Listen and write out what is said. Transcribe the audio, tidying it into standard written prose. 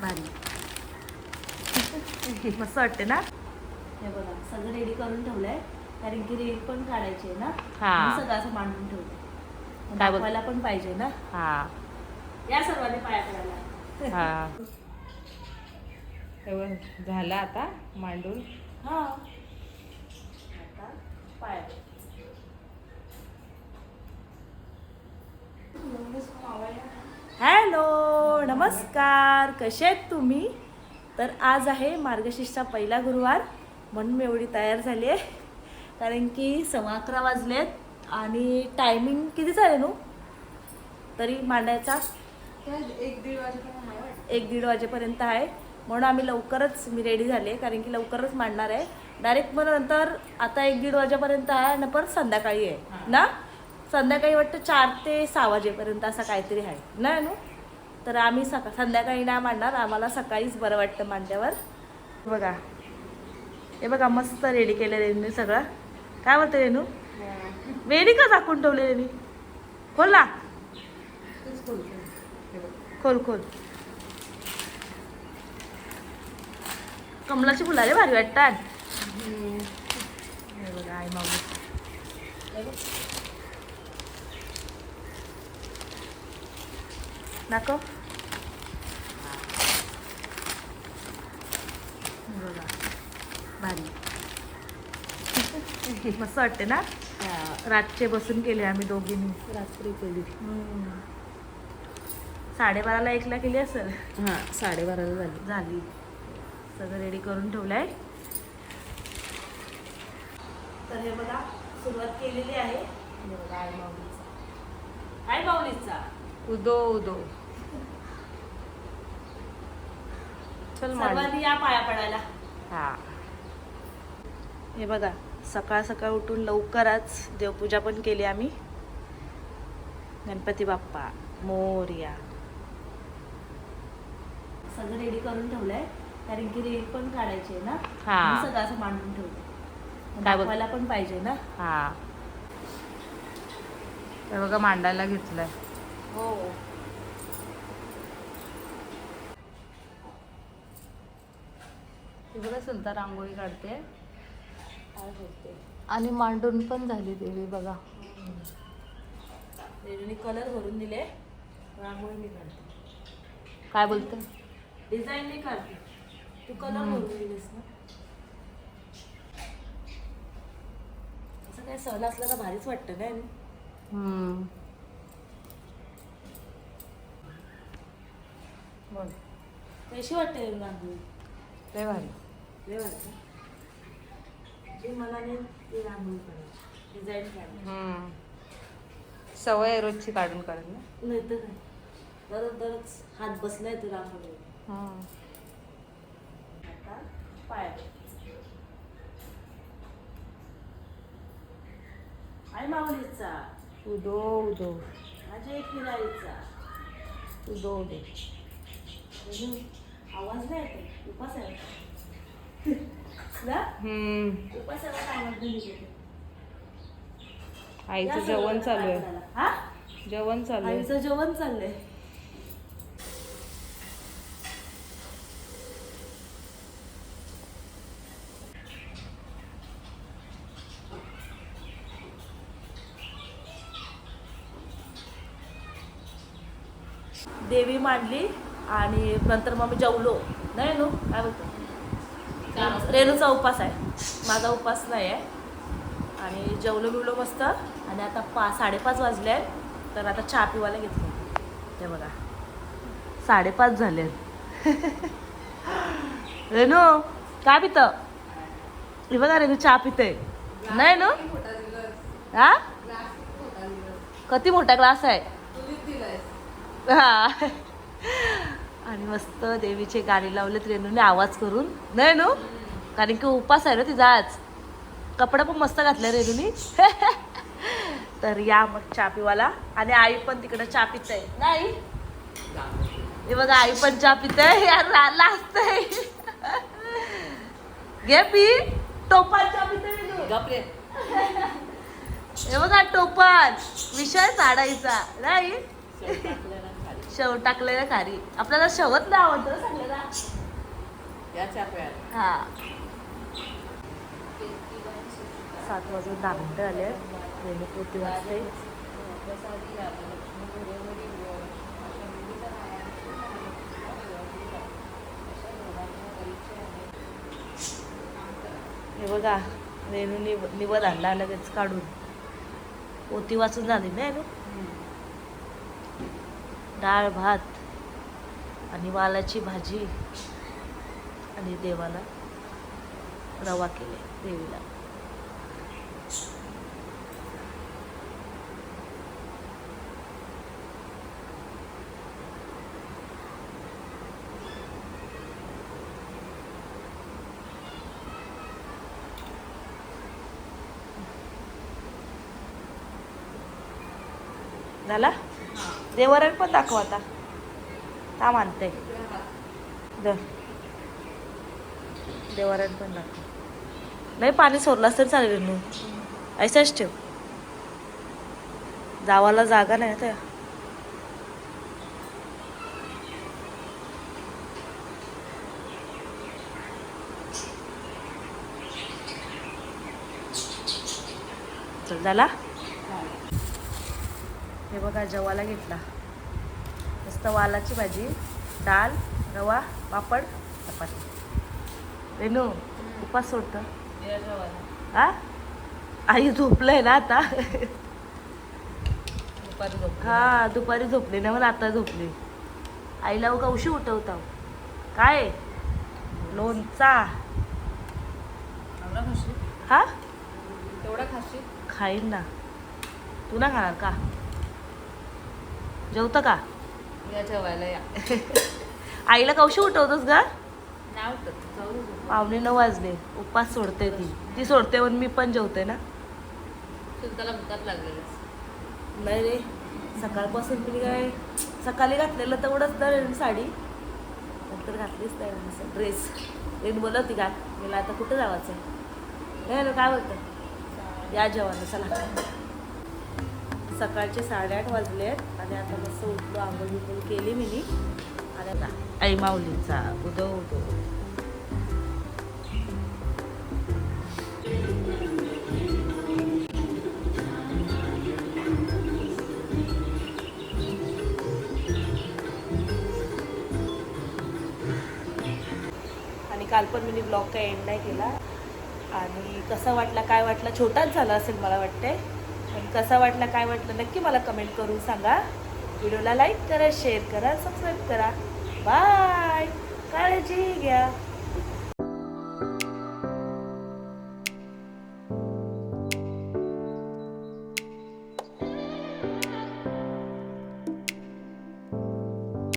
भारी मस्त वाटते ना. हे बघा सगळं रेडी करून ठेवलंय कारण की रील पण काढायची आहे ना. हा. सगळं असं मांडून ठेवलंय काय बोल- दाखवायला पण पाहिजे ना. हा या सर्वांनी पाया पडायला. हा झालं आता मांडून. हा आता पाया हॅलो नमस्कार, कसे आहेत तुम्ही. तर आज आहे मार्गशीर्षचा पहिला गुरुवार म्हणून मी एवढी तयार झाली आहे कारण की 11:15 वाजलेत आणि टायमिंग किती झाले नू तरी मांडायचा 1-1:30 वाजेपर्यंत आहे. म्हणून आम्ही लवकरच मी रेडी झाले कारण की लवकरच मांडणार आहे डायरेक्ट. मग नंतर आता 1-1:30 वाजेपर्यंत आहे आणि परत संध्याकाळी आहे ना. संध्याकाळी वाटतं 4 ते 6 वाजेपर्यंत असं काहीतरी आहे नाही नू. तर आम्ही संध्याकाळी नाही मांडणार, आम्हाला सकाळीच बरं वाटतं मांडल्यावर. बघा हे बघा मस्त रेडी केलं रेनूने सगळं. काय बोलतं रेनू, वेडी का झाकून ठेवले रेनी. खोल ना, खोल खोल. कमलाची फुलं रे भारी वाटतात. हे बघा आई माऊली दाखव. बघा भारी मस्त वाटते ना. रातचे बसून केले आम्ही दोघींनी, रात्री केली. 12:30ला 1ला केली असेल. हा 12:30 झाली. झाली. सगळं रेडी करून ठेवलंय. तर हे बघा सुरुवात केलेली आहे. हे बघा आई माऊलीचा, आई माऊलीचा उदो उदो. चल सर्वांनी या पाया पडायला. हा हे बघा सकाळ सकाळ उठून लवकरच देवपूजा पण केली आम्ही. गणपती बाप्पा मोरया. सगळं रेडी करून ठेवलंय कारण की रील पण काढायची आहे ना. हा. सगळं असं मांडून ठेवलंय काय बोल- दाखवायला पण पाहिजे ना. हा हे बघा मांडायला घेतलंय. हो ती बघा सुलता रांगोळी काढते काय बोलते. आणि मांडून पण झाली देवी बघा. रेडीने कलर भरून दिले, रांगोळी मी काढते. काय बोलते. डिझाईन नाही काढते, तू कलर भरून दिलेस ना. असं काय सहल असलं तर भारीच वाटतं काय. बोल. कशी वाटते रांगोळी. लय भारी. लय वाटतं जे मला नाही ते रांगोळी काढायची, डिझाईन काढायची. सवय आहे रोजची काढून काढून ना. नाही तर काय दररोज हात बसलाय तो रांगोळी. आता पाय आई माऊलीचा, उदो उदो माझ्या फिरायचा. उदो उदो. आवाज नाही येतो, उपास आहे ना. उपासाला आवाज नाही येतो. आईचं जेवण चालू आहे. हा जेवण चालू आहे. आईचं जेवण चाललंय. देवी मांडली आणि नंतर मग मी जेवलो नाही नो. काय बोलतो, रेणूचा उपास आहे, माझा उपास नाही आहे. आणि जेवलो बिवलो मस्त. आणि आता 5:30 वाजले आहेत, तर आता चहा पिवायला घेतली. ते बघा 5:30 झाले. रेणू काय पितं. हे बघा रेणू चहा पिते नाही नो. हा किती मोठा ग्लास आहे. हा आणि मस्त देवीचे गाणी लावलेत रेणूने आवाज करून नाही नो. कारण की उपास आहे ना तिचा आज. कपडा पण मस्त घातला रेणूनी. तर या मग चहा पिवाला. आणि आई पण तिकडे चहा पिते नाही. हे बघा आई पण चहा पिते. यार लाजतंय. घे पी. टोपान चहा पिते रेणू. हे बघा टोपान विषय साडायचा नाही. शेवट टाकलेलं खारी. आपल्याला शेवट नाही आवडतं ना सगळ्याला. हा 7 वाजून 10 मिनिटं आले. रेणू पोती वाजते. हे बघा रेणू निवद आणला लगेच काढून. पोती वाचून झाली ना रेणू. डाळ भात आणि वालाची भाजी आणि देवाला रवा केले देवीला. झाला देवरण पण दाखव आता. का मानते देवरण पण दाखव. नाही पाणी सोडलास तर चालेल रेणू. ऐसाच ठेव. जावाला जागा नाही त्या. चल झाला. हे बघा जेवायला घेतला. मस्त वालाची भाजी, डाळ, रवा, पापड, चपाती. रेणू उपास सोडतं. हा आई झोपलंय ना आता. हा दुपारी झोपली ना. मला आता झोपली. आईला उगा उशी उठवता. काय लोणचा. हा तेवढा खाशी खाईन ना. तू ना खाणार का. जेवतं का. या जेवायला या. आईला कौशी उठवतोस ग. नाही उठत. 8:45 वाजले. उपास सोडते ती सोडते पण मी पण जेवते ना. त्याला भुकात लागलेलं. नाही रे सकाळपासून तुम्ही काय सकाळी घातलेलं तेवढंच तर साडी नंतर घातलीच नाही. ड्रेस रेन बोलवती का मला आता कुठं जावायचं आहे. काय बोलतं या जेवण. चला सकाळचे 8:30 वाजले आणि आता मस्त उठलो. आंघोळ बिंघोळ केली मी. आणि आता आई माऊलीचा उदो उदो. आणि काल पण मी ब्लॉग काही एंड नाही केला. आणि कसा वाटला काय वाटला. छोटाच झाला असेल मला वाटतंय. पण कसा वाटला काय वाटलं नक्की मला कमेंट करून सांगा. व्हिडिओला लाईक करा, शेअर करा, सबस्क्राईब करा. बाय. काळजी घ्या.